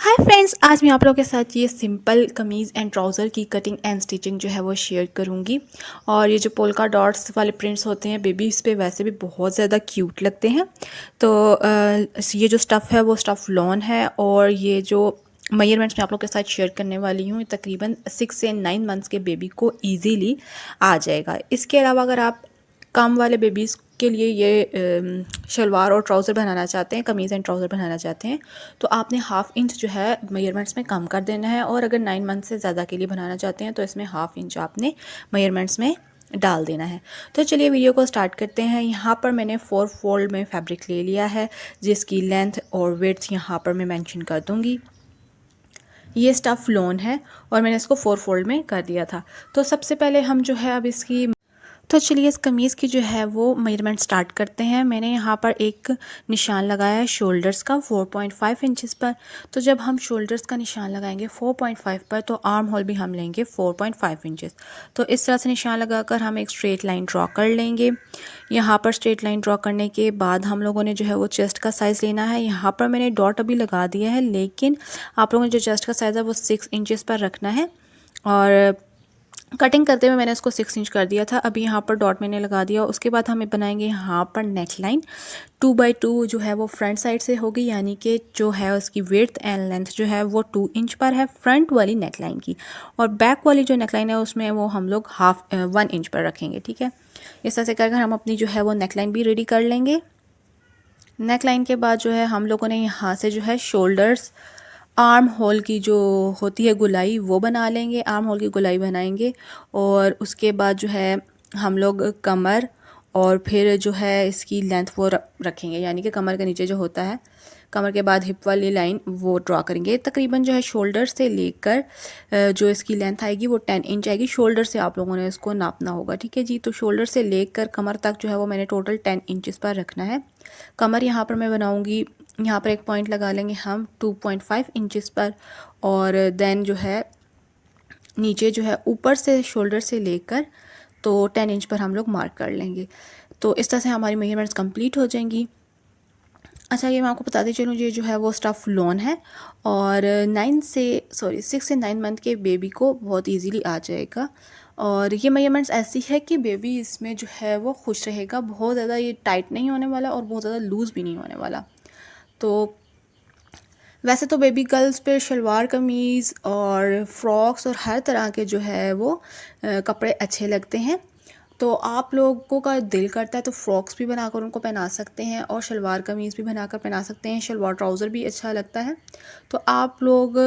Hi friends, आज मैं आप लोगों के साथ ये सिंपल कमीज़ एंड ट्राउज़र की कटिंग एंड स्टिचिंग जो है वो शेयर करूँगी। और ये जो पोल्का डॉट्स वाले प्रिंट्स होते हैं बेबीज़ पे वैसे भी बहुत ज़्यादा क्यूट लगते हैं। तो ये जो स्टफ़ है वो स्टफ़ लॉन है और ये जो मेजरमेंट्स मैं आप लोग के साथ शेयर करने वाली हूँ तकरीबन 6 से 9 मंथ्स के बेबी को ईजीली आ जाएगा। इसके अलावा अगर आप कम वाले बेबीज़ के लिए ये शलवार और ट्राउज़र बनाना चाहते हैं, कमीज़ एंड ट्राउज़र बनाना चाहते हैं, तो आपने हाफ़ इंच जो है मेजरमेंट्स में कम कर देना है। और अगर 9 मंथ से ज़्यादा के लिए बनाना चाहते हैं तो इसमें हाफ़ इंच आपने मेजरमेंट्स में डाल देना है। तो चलिए वीडियो को स्टार्ट करते हैं। यहाँ पर मैंने 4 फोल्ड में फैब्रिक ले लिया है जिसकी लेंथ और विड्थ यहाँ पर मैं मेंशन कर दूँगी। ये स्टफ़ लॉन है और मैंने इसको 4 फोल्ड में कर दिया था। तो सबसे पहले हम जो है अब इसकी तो चलिए इस कमीज़ की जो है वो मेजरमेंट स्टार्ट करते हैं। मैंने यहाँ पर एक निशान लगाया है शोल्डर्स का 4.5 इंचेस पर। तो जब हम शोल्डर्स का निशान लगाएंगे 4.5 पर तो आर्म होल भी हम लेंगे 4.5 इंचेस। तो इस तरह से निशान लगाकर हम एक स्ट्रेट लाइन ड्रॉ कर लेंगे। यहाँ पर स्ट्रेट लाइन ड्रॉ करने के बाद हम लोगों ने जो है वो चेस्ट का साइज़ लेना है। यहाँ पर मैंने डॉट अभी लगा दिया है, लेकिन आप लोगों ने जो चेस्ट का साइज़ है वो 6 इंचेस पर रखना है। और कटिंग करते हुए मैंने इसको 6 इंच कर दिया था। अभी यहाँ पर डॉट मैंने लगा दिया। उसके बाद हमें बनाएंगे यहाँ पर नेक लाइन 2x2 जो है वो फ्रंट साइड से होगी, यानी कि जो है उसकी विड्थ एंड लेंथ जो है वो 2 इंच पर है फ्रंट वाली नेक लाइन की। और बैक वाली जो नेक लाइन है उसमें वो हम लोग 1 इंच पर रखेंगे। ठीक है, इस तरह से कर हम अपनी जो है वो नेक लाइन भी रेडी कर लेंगे। नेक लाइन के बाद जो है हम लोगों ने यहाँ से जो है शोल्डर्स आर्म होल की जो होती है गुलाई वो बना लेंगे। आर्म होल की गुलाई बनाएंगे और उसके बाद जो है हम लोग कमर और फिर जो है इसकी लेंथ वो रखेंगे, यानी कि कमर के नीचे जो होता है, कमर के बाद हिप वाली लाइन वो ड्रॉ करेंगे। तकरीबन जो है शोल्डर से लेकर जो इसकी लेंथ आएगी वो 10 इंच आएगी। शोल्डर से आप लोगों ने इसको नापना होगा। ठीक है जी, तो शोल्डर से लेकर कमर तक जो है वो मैंने टोटल 10 इंचेस पर रखना है। कमर यहाँ पर मैं बनाऊँगी, यहाँ पर एक पॉइंट लगा लेंगे हम 2.5 इंचेस पर। और देन जो है नीचे जो है ऊपर से शोल्डर से लेकर तो 10 इंच पर हम लोग मार्क कर लेंगे। तो इस तरह से हमारी मेजरमेंट्स कंप्लीट हो जाएंगी। अच्छा, ये मैं आपको बताती चलूँ, ये जो है वो स्टफ़ लॉन है और 6 से 9 मंथ के बेबी को बहुत इजीली आ जाएगा। और ये मेजरमेंट्स ऐसी है कि बेबी इसमें जो है वो खुश रहेगा। बहुत ज़्यादा ये टाइट नहीं होने वाला और बहुत ज़्यादा लूज़ भी नहीं होने वाला। तो वैसे तो बेबी गर्ल्स पे शलवार कमीज़ और फ्रॉक्स और हर तरह के जो है वो कपड़े अच्छे लगते हैं। तो आप लोगों का दिल करता है तो फ्रॉक्स भी बनाकर उनको पहना सकते हैं और शलवार कमीज़ भी बनाकर पहना सकते हैं। शलवार ट्राउज़र भी अच्छा लगता है। तो आप लोग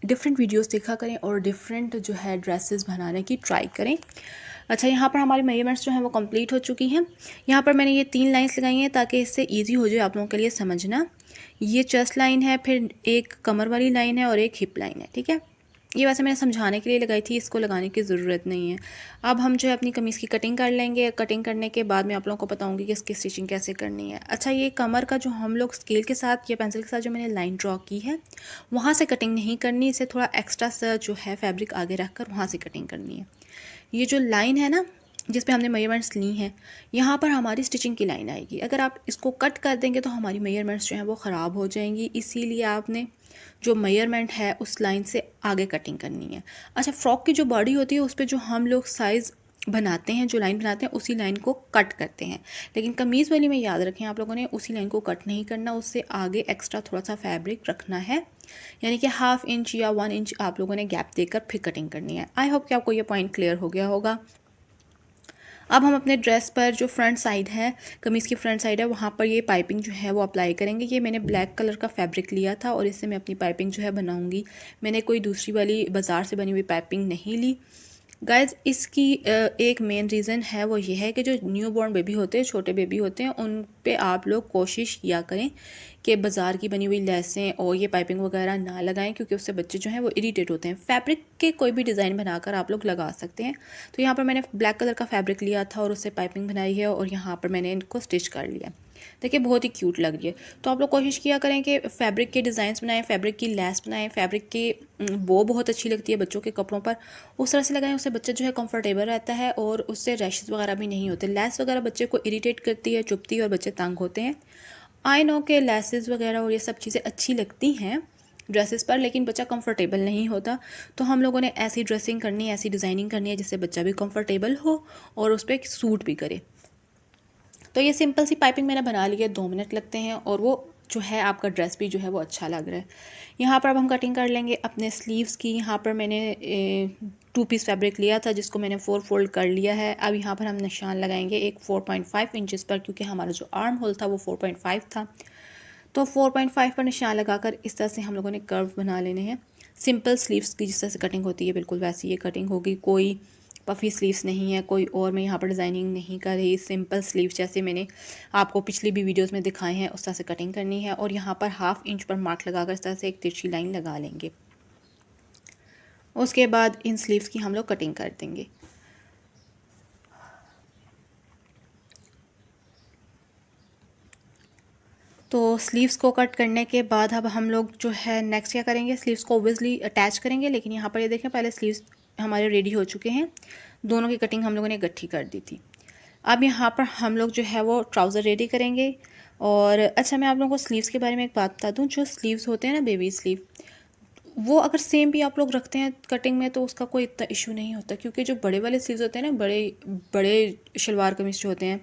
डिफरेंट वीडियोस देखा करें और डिफरेंट जो है ड्रेसेस बनाने की ट्राई करें। अच्छा, यहाँ पर हमारी मेजरमेंट्स जो हैं वो कंप्लीट हो चुकी हैं। यहाँ पर मैंने ये 3 लाइंस लगाई हैं ताकि इससे ईजी हो जाए आप लोगों के लिए समझना। ये चेस्ट लाइन है, फिर एक कमर वाली लाइन है और एक हिप लाइन है। ठीक है, ये वैसे मैंने समझाने के लिए लगाई थी, इसको लगाने की ज़रूरत नहीं है। अब हम जो है अपनी कमीज़ की कटिंग कर लेंगे। कटिंग करने के बाद मैं आप लोगों को बताऊंगी कि इसकी स्टिचिंग कैसे करनी है। अच्छा, ये कमर का जो हम लोग स्केल के साथ या पेंसिल के साथ जो मैंने लाइन ड्रॉ की है वहाँ से कटिंग नहीं करनी, इसे थोड़ा एक्स्ट्रा सा जो है फैब्रिक आगे रख कर वहाँ से कटिंग करनी है। ये जो लाइन है ना जिस पे हमने मेजरमेंट्स ली हैं, यहाँ पर हमारी स्टिचिंग की लाइन आएगी। अगर आप इसको कट कर देंगे तो हमारी मेजरमेंट्स जो हैं वो ख़राब हो जाएंगी, इसीलिए आपने जो मेजरमेंट है उस लाइन से आगे कटिंग करनी है। अच्छा, फ्रॉक की जो बॉडी होती है उस पर जो हम लोग साइज़ बनाते हैं, जो लाइन बनाते हैं उसी लाइन को कट करते हैं। लेकिन कमीज़ वाली में याद रखें आप लोगों ने उसी लाइन को कट नहीं करना, उससे आगे एक्स्ट्रा थोड़ा सा फैब्रिक रखना है, यानी कि 1/2 इंच या 1 इंच आप लोगों ने गैप देकर फिर कटिंग करनी है। आई होप कि आपको ये पॉइंट क्लियर हो गया होगा। अब हम अपने ड्रेस पर जो फ्रंट साइड है, कमीज़ की फ्रंट साइड है, वहाँ पर ये पाइपिंग जो है वो अप्लाई करेंगे। ये मैंने ब्लैक कलर का फैब्रिक लिया था और इससे मैं अपनी पाइपिंग जो है बनाऊँगी। मैंने कोई दूसरी वाली बाज़ार से बनी हुई पाइपिंग नहीं ली। गाइज़, इसकी एक मेन रीज़न है वो ये है कि जो न्यू बॉर्न बेबी होते हैं, छोटे बेबी होते हैं, उन पे आप लोग कोशिश किया करें कि बाज़ार की बनी हुई लेसें और ये पाइपिंग वगैरह ना लगाएं, क्योंकि उससे बच्चे जो हैं वो इरिटेट होते हैं। फैब्रिक के कोई भी डिज़ाइन बनाकर आप लोग लगा सकते हैं। तो यहाँ पर मैंने ब्लैक कलर का फैब्रिक लिया था और उससे पाइपिंग बनाई है और यहाँ पर मैंने इनको स्टिच कर लिया। देखिए, बहुत ही क्यूट लग रही है। तो आप लोग कोशिश किया करें कि फैब्रिक के डिज़ाइंस बनाएं, फैब्रिक की लेस बनाएं। फैब्रिक की बो बहुत अच्छी लगती है बच्चों के कपड़ों पर, उस तरह से लगाएं, उससे बच्चा जो है कंफर्टेबल रहता है और उससे रैशेस वगैरह भी नहीं होते। लेस वगैरह बच्चे को इरिटेट करती है, चुभती है और बच्चे तंग होते हैं। आई नो के लेसेस वगैरह और ये सब चीज़ें अच्छी लगती हैं, ड्रेसेस पर, लेकिन बच्चा कंफर्टेबल नहीं होता। तो हम लोगों ने ऐसी ड्रेसिंग करनी है, ऐसी डिज़ाइनिंग करनी है जिससे बच्चा भी कंफर्टेबल हो और उस पर सूट भी करे। तो ये सिंपल सी पाइपिंग मैंने बना ली है, 2 मिनट लगते हैं और वो जो है आपका ड्रेस भी जो है वो अच्छा लग रहा है। यहाँ पर अब हम कटिंग कर लेंगे अपने स्लीव्स की। यहाँ पर मैंने 2 पीस फैब्रिक लिया था जिसको मैंने 4 फोल्ड कर लिया है। अब यहाँ पर हम निशान लगाएंगे एक 4.5 इंचज़ पर, क्योंकि हमारा जो आर्म होल था वो 4.5 था। तो 4.5 पर निशान लगाकर इस तरह से हम लोगों ने कर्व बना लेने हैं। सिंपल स्लीव्स की जिस तरह से कटिंग होती है बिल्कुल वैसी ये कटिंग होगी। कोई पफ़ी स्लीव्स नहीं है, कोई और मैं यहाँ पर डिज़ाइनिंग नहीं कर रही। सिंपल स्लीव्स जैसे मैंने आपको पिछली भी वीडियोस में दिखाए हैं उस तरह से कटिंग करनी है। और यहाँ पर 1/2 इंच पर मार्क लगाकर इस तरह से एक तिरछी लाइन लगा लेंगे। उसके बाद इन स्लीव्स की हम लोग कटिंग कर देंगे। तो स्लीव्स को कट करने के बाद अब हम लोग जो है नेक्स्ट क्या करेंगे, स्लीव्स को ओब्वियसली अटैच करेंगे। लेकिन यहाँ पर ये देखें पहले स्लीव्स हमारे रेडी हो चुके हैं, दोनों की कटिंग हम लोगों ने इकट्ठी कर दी थी। अब यहाँ पर हम लोग जो है वो ट्राउज़र रेडी करेंगे। और अच्छा, मैं आप लोगों को स्लीव्स के बारे में एक बात बता दूँ। जो स्लीव्स होते हैं ना बेबी स्लीव, वो अगर सेम भी आप लोग रखते हैं कटिंग में तो उसका कोई इतना इशू नहीं होता, क्योंकि जो बड़े वाले स्लीव्स होते हैं ना, बड़े बड़े शलवार कमीज जो होते हैं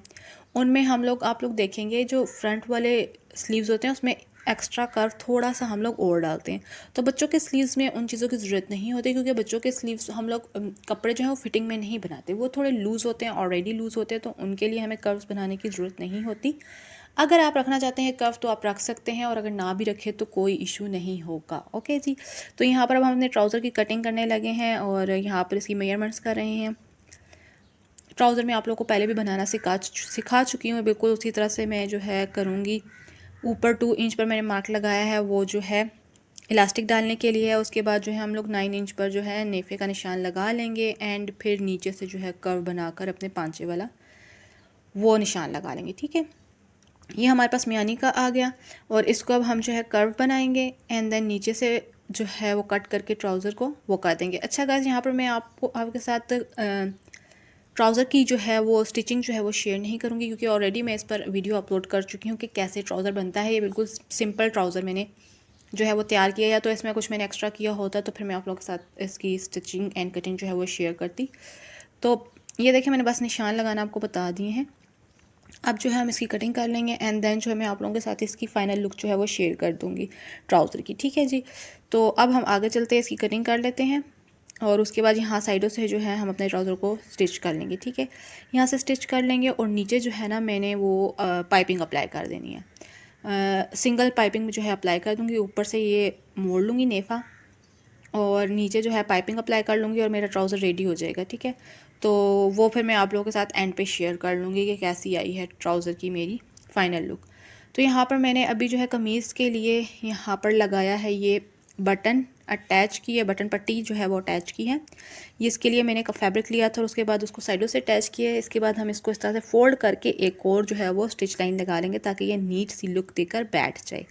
उनमें आप लोग देखेंगे जो फ्रंट वाले स्लीव्स होते हैं उसमें एक्स्ट्रा कर्व थोड़ा सा हम लोग और डालते हैं। तो बच्चों के स्लीव्स में उन चीज़ों की ज़रूरत नहीं होती, क्योंकि बच्चों के स्लीव्स हम लोग कपड़े जो हैं वो फिटिंग में नहीं बनाते, वो थोड़े लूज़ होते हैं, ऑलरेडी लूज़ होते हैं, तो उनके लिए हमें कर्व्स बनाने की ज़रूरत नहीं होती। अगर आप रखना चाहते हैं कर्व तो आप रख सकते हैं, और अगर ना भी रखें तो कोई इशू नहीं होगा। ओके जी। तो यहाँ पर अब हम अपने ट्राउज़र की कटिंग करने लगे हैं और यहाँ पर इसकी मेजरमेंट्स कर रहे हैं। ट्राउज़र में आप लोगों को पहले भी बनाना सिखा चुकी हूँ, बिल्कुल उसी तरह से मैं जो है करूँगी। ऊपर 2 इंच पर मैंने मार्क लगाया है, वो जो है इलास्टिक डालने के लिए है। उसके बाद जो है हम लोग 9 इंच पर जो है नेफे का निशान लगा लेंगे एंड फिर नीचे से जो है कर्व बनाकर अपने पांचे वाला वो निशान लगा लेंगे। ठीक है, ये हमारे पास मियानी का आ गया और इसको अब हम जो है कर्व बनाएंगे एंड देन नीचे से जो है वो कट करके ट्राउज़र को वो कर देंगे। अच्छा गाइस, यहाँ पर मैं आपके साथ ट्राउज़र की जो है वो स्टिचिंग जो है वो शेयर नहीं करूँगी, क्योंकि ऑलरेडी मैं इस पर वीडियो अपलोड कर चुकी हूँ कि कैसे ट्राउज़र बनता है। ये बिल्कुल सिंपल ट्राउज़र मैंने जो है वो तैयार किया, या तो इसमें कुछ मैंने एक्स्ट्रा किया होता तो फिर मैं आप लोगों के साथ इसकी स्टिचिंग एंड कटिंग जो है वो शेयर करती। तो ये देखिए मैंने बस निशान लगाना आपको बता दिए हैं। अब जो है हम इसकी कटिंग कर लेंगे एंड देन जो है मैं आप लोगों के साथ इसकी फ़ाइनल लुक जो है वो शेयर कर दूँगी ट्राउज़र की। ठीक है जी। तो अब हम आगे चलते हैं, इसकी कटिंग कर लेते हैं और उसके बाद यहाँ साइडों से जो है हम अपने ट्राउज़र को स्टिच कर लेंगे। ठीक है, यहाँ से स्टिच कर लेंगे और नीचे जो है ना मैंने वो पाइपिंग अप्लाई कर देनी है। सिंगल पाइपिंग जो है अप्लाई कर दूँगी, ऊपर से ये मोड़ लूँगी नेफ़ा और नीचे जो है पाइपिंग अप्लाई कर लूँगी और मेरा ट्राउज़र रेडी हो जाएगा। ठीक है, तो वो फिर मैं आप लोगों के साथ एंड पे शेयर कर लूँगी कि कैसी आई है ट्राउज़र की मेरी फ़ाइनल लुक। तो यहाँ पर मैंने अभी जो है कमीज़ के लिए यहाँ पर लगाया है ये बटन अटैच की है, बटन पट्टी जो है वो अटैच की है। ये इसके लिए मैंने फैब्रिक लिया था और उसके बाद उसको साइडों से अटैच किया है। इसके बाद हम इसको इस तरह से फोल्ड करके एक और जो है वो स्टिच लाइन लगा लेंगे ताकि ये नीट सी लुक देकर बैठ जाए।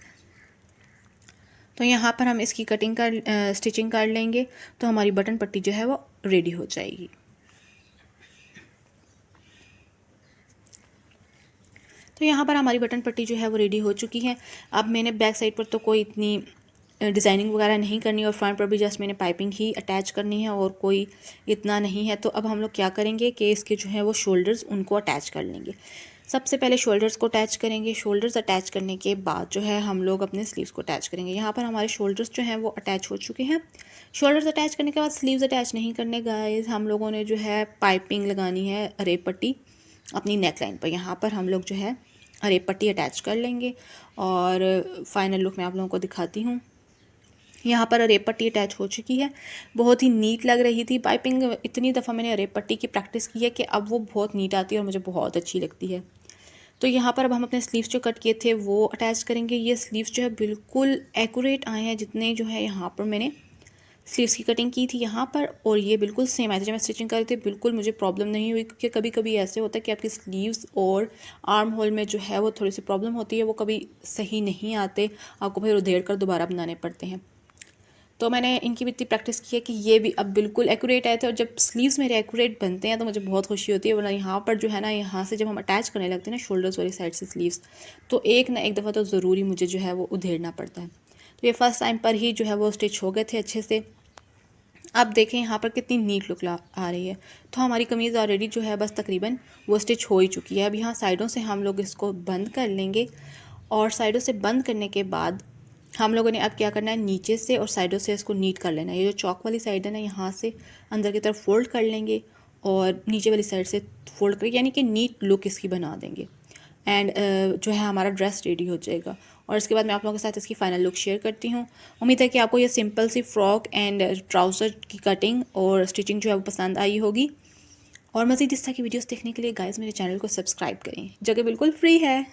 तो यहाँ पर हम इसकी कटिंग कर स्टिचिंग कर लेंगे तो हमारी बटन पट्टी जो है वो रेडी हो जाएगी। तो यहाँ पर हमारी बटन पट्टी जो है वो रेडी हो चुकी है। अब मैंने बैक साइड पर तो कोई इतनी डिज़ाइनिंग वगैरह नहीं करनी और फ्रंट पर भी जस्ट मैंने पाइपिंग ही अटैच करनी है और कोई इतना नहीं है। तो अब हम लोग क्या करेंगे कि इसके जो है वो शोल्डर्स उनको अटैच कर लेंगे। सबसे पहले शोल्डर्स को अटैच करेंगे। शोल्डर्स अटैच करने के बाद जो है हम लोग अपने स्लीव्स को अटैच करेंगे। यहाँ पर हमारे शोल्डर्स जो हैं वो अटैच हो चुके हैं। शोल्डर्स अटैच करने के बाद स्लीव्स अटैच नहीं करने गाइस, हम लोगों ने जो है पाइपिंग लगानी है अरेब पट्टी अपनी नेक लाइन पर। यहाँ पर हम लोग जो है अरेब पट्टी अटैच कर लेंगे और फाइनल लुक मैं आप लोगों को दिखाती हूँ। यहाँ पर अरेब पट्टी अटैच हो चुकी है, बहुत ही नीट लग रही थी पाइपिंग। इतनी दफ़ा मैंने अरेब पट्टी की प्रैक्टिस की है कि अब वो बहुत नीट आती है और मुझे बहुत अच्छी लगती है। तो यहाँ पर अब हम अपने स्लीव्स जो कट किए थे वो अटैच करेंगे। ये स्लीव्स जो है बिल्कुल एक्यूरेट आए हैं जितने जो है यहाँ पर मैंने स्लीव्स की कटिंग की थी यहाँ पर, और ये बिल्कुल सेम आए थे। जब मैं स्टिचिंग कर रही थी बिल्कुल मुझे प्रॉब्लम नहीं हुई, क्योंकि कभी कभी ऐसे होता है कि आपकी स्लीव्स और आर्म होल में जो है वो थोड़ी सी प्रॉब्लम होती है, वो कभी सही नहीं आते, आपको फिर उधेड़ कर दोबारा बनाने पड़ते हैं। तो मैंने इनकी भी इतनी प्रैक्टिस की है कि ये भी अब बिल्कुल एक्यूरेट आए थे। और जब स्लीव्स मेरे एक्यूरेट बनते हैं तो मुझे बहुत खुशी होती है। वरना यहाँ पर जो है ना, यहाँ से जब हम अटैच करने लगते हैं ना शोल्डर्स वाली साइड से स्लीव्स, तो एक ना एक दफ़ा तो ज़रूरी मुझे जो है वो उधेड़ना पड़ता है। तो ये फर्स्ट टाइम पर ही जो है वो स्टिच हो गए थे अच्छे से। अब देखें यहाँ पर कितनी नीट लुक आ रही है। तो हमारी कमीज़ ऑलरेडी जो है बस तकरीबन वो स्टिच हो ही चुकी है। अब यहाँ साइडों से हम लोग इसको बंद कर लेंगे और साइडों से बंद करने के बाद हम लोगों ने अब क्या करना है, नीचे से और साइडों से इसको नीट कर लेना है। ये जो चौक वाली साइड है ना, यहाँ से अंदर की तरफ फोल्ड कर लेंगे और नीचे वाली साइड से फोल्ड करके, यानी कि नीट लुक इसकी बना देंगे। एंड जो है हमारा ड्रेस रेडी हो जाएगा। और इसके बाद मैं आप लोगों के साथ इसकी फ़ाइनल लुक शेयर करती हूँ। उम्मीद है कि आपको ये सिंपल सी फ्रॉक एंड ट्राउज़र की कटिंग और स्टिचिंग जो है वो पसंद आई होगी। और मज़ीद इस तरह की वीडियोस देखने के लिए गाइस मेरे चैनल को सब्सक्राइब करें, जगह बिल्कुल फ्री है।